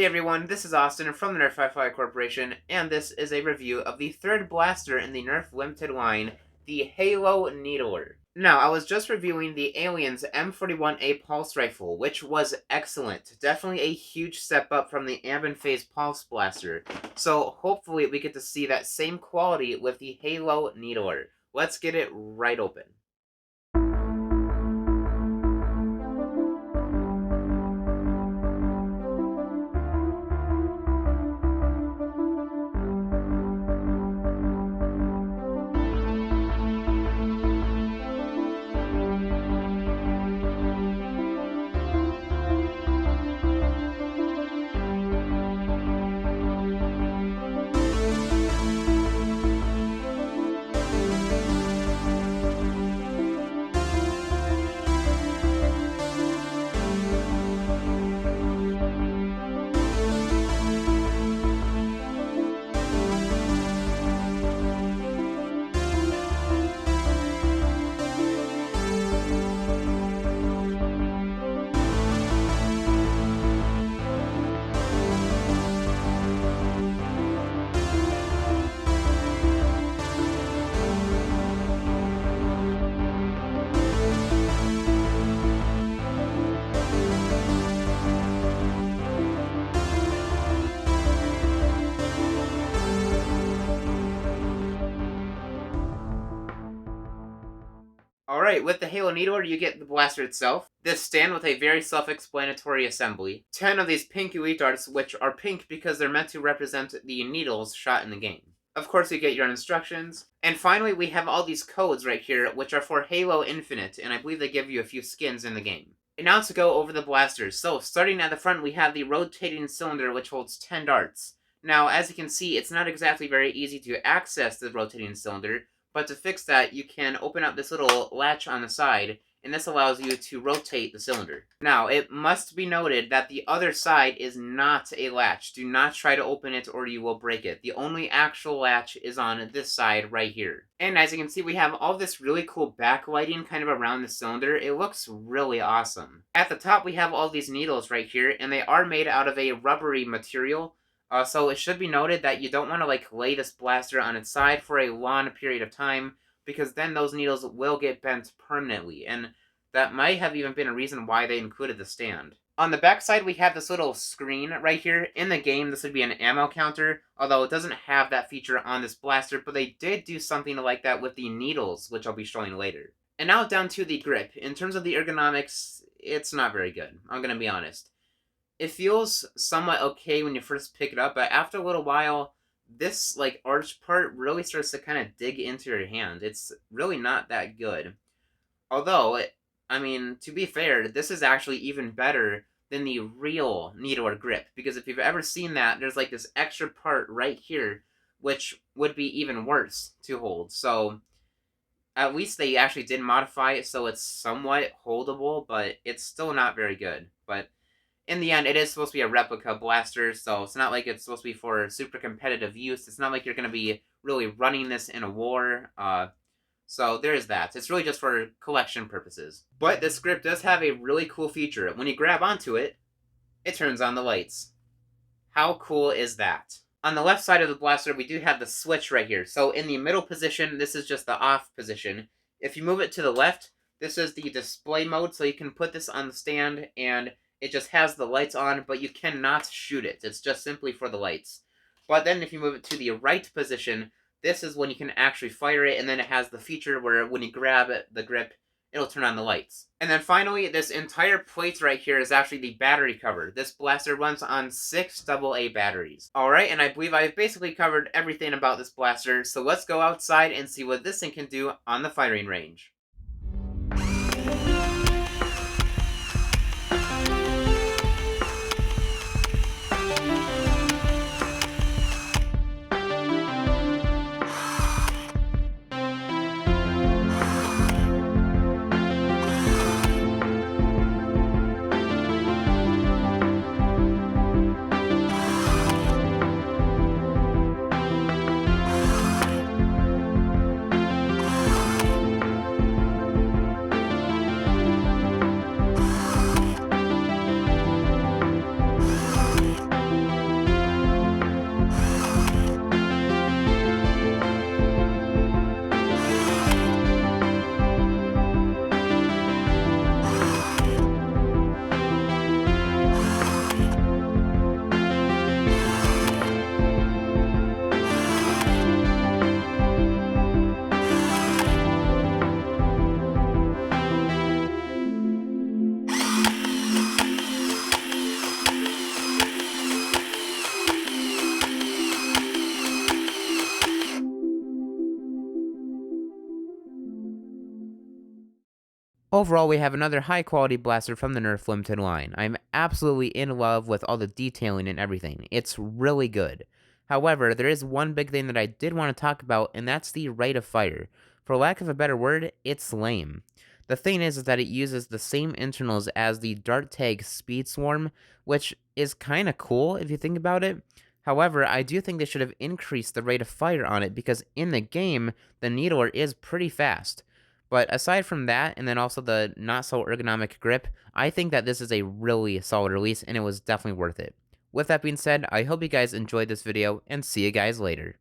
Hey everyone, this is Austin from the NERF Corporation, and this is a review of the third blaster in the NERF Limited line, the Halo Needler. Now, I was just reviewing the Aliens M41A Pulse Rifle, which was excellent. Definitely a huge step up from the Ambon Phase Pulse Blaster. So hopefully we get to see that same quality with the Halo Needler. Let's get it right open. Alright, with the Halo Needler, you get the blaster itself, this stand with a very self-explanatory assembly, 10 of these pink elite darts, which are pink because they're meant to represent the needles shot in the game. Of course, you get your instructions, and finally we have all these codes right here, which are for Halo Infinite, and I believe they give you a few skins in the game. And now to go over the blasters. So, starting at the front, we have the rotating cylinder, which holds 10 darts. Now, as you can see, it's not exactly very easy to access the rotating cylinder, but to fix that, you can open up this little latch on the side, and this allows you to rotate the cylinder. Now, it must be noted that the other side is not a latch. Do not try to open it or you will break it. The only actual latch is on this side right here. And as you can see, we have all this really cool backlighting kind of around the cylinder. It looks really awesome. At the top, we have all these needles right here, and they are made out of a rubbery material. So it should be noted that you don't want to lay this blaster on its side for a long period of time, because then those needles will get bent permanently, and that might have even been a reason why they included the stand. On the back side, we have this little screen right here. In the game, this would be an ammo counter, although it doesn't have that feature on this blaster, but they did do something like that with the needles, which I'll be showing later. And now down to the grip. In terms of the ergonomics, it's not very good. I'm going to be honest. It feels somewhat okay when you first pick it up, but after a little while, this arch part really starts to kind of dig into your hand. It's really not that good. Although, to be fair, this is actually even better than the real needler grip, because if you've ever seen that, there's this extra part right here, which would be even worse to hold. So, at least they actually did modify it so it's somewhat holdable, but it's still not very good. But in the end, it is supposed to be a replica blaster, so it's not like it's supposed to be for super competitive use. It's not like you're going to be really running this in a war. So there's that. It's really just for collection purposes. But this grip does have a really cool feature. When you grab onto it, it turns on the lights. How cool is that? On the left side of the blaster, we do have the switch right here. So in the middle position, this is just the off position. If you move it to the left, this is the display mode, so you can put this on the stand and it just has the lights on, but you cannot shoot it. It's just simply for the lights. But then if you move it to the right position, this is when you can actually fire it, and then it has the feature where when you grab the grip, it'll turn on the lights. And then finally, this entire plate right here is actually the battery cover. This blaster runs on 6 AA batteries. Alright, and I believe I've basically covered everything about this blaster, so let's go outside and see what this thing can do on the firing range. Overall, we have another high-quality blaster from the NERF Limited line. I'm absolutely in love with all the detailing and everything. It's really good. However, there is one big thing that I did want to talk about, and that's the rate of fire. For lack of a better word, it's lame. The thing is that it uses the same internals as the Dart Tag Speed Swarm, which is kind of cool if you think about it. However, I do think they should have increased the rate of fire on it because in the game, the Needler is pretty fast. But aside from that, and then also the not so ergonomic grip, I think that this is a really solid release and it was definitely worth it. With that being said, I hope you guys enjoyed this video and see you guys later.